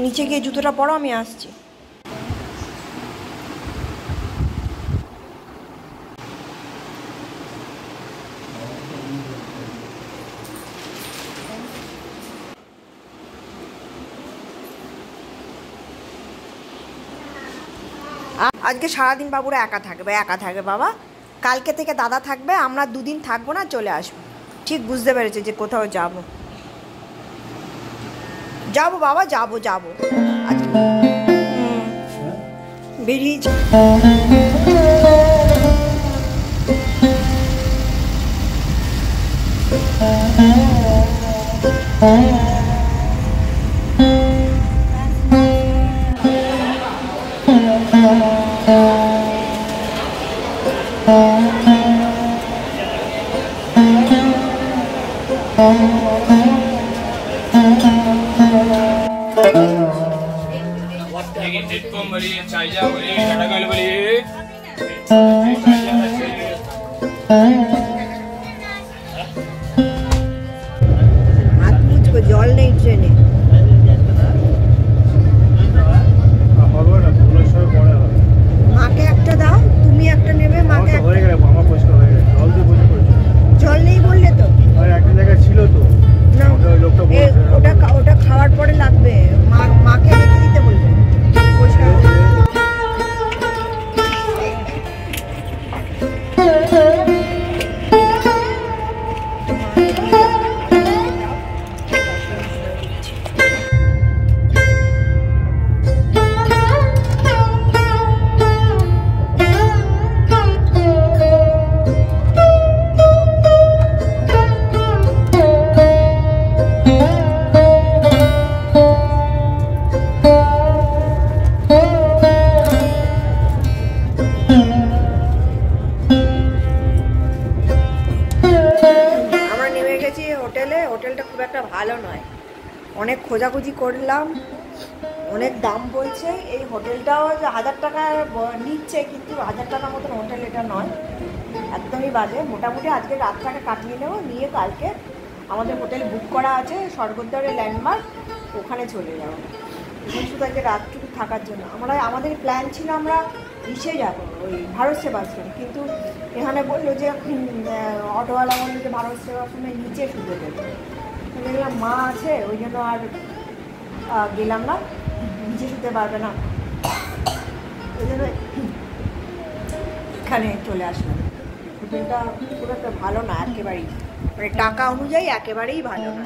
নিচে গিয়ে জুতোটা পরো, আমি আসছি। আজকে সারাদিন বাবুরা একা থাকবে বাবা। কালকে থেকে দাদা থাকবে, আমরা দুদিন থাকবো না, চলে আসবো। ঠিক বুঝতে পেরেছে যে কোথাও যাবো বাবা, যাবো বেরিয়েছি। জল নেই ট্রেনে। মাকে একটা দাও, তুমি একটা নেবে, মাকে জল নেই বললে তো, একটা জায়গায় ছিল তো না ওটা খাওয়ার পরে লাগবে, মাকে রেখে দিতে বলবে। হোটেলটা খুব একটা ভালো নয়, অনেক খোঁজাখুঁজি করলাম, অনেক দাম বলছে। এই হোটেলটাও 1000 টাকা নিচ্ছে, কিন্তু 1000 টাকার মতন হোটেল এটা নয়, একদমই বাজে। মোটামুটি আজকে রাতটাকে কাটিয়ে নেবো, নিয়ে কালকে আমাদের হোটেল বুক করা আছে স্বর্গদ্বারে ল্যান্ডমার্ক, ওখানে চলে যাবো। শুধু আজকে রাতটুকু থাকার জন্য আমাদের প্ল্যান ছিল আমরা ইসে যাবো, ওই ভারত সেবাশ্রম, কিন্তু এখানে বললো যে অটোওয়ালা বললো যে ভারত সেবাশ্রমের নিচে শুতে দেবে। দেখলাম মা আছে, ওই জন্য আর গেলাম না, নিচে শুতে পারবে না, ওই জন্য এখানে চলে আসলাম। হোটেলটা খুব একটা ভালো না একেবারেই, মানে টাকা অনুযায়ী একেবারেই ভালো না।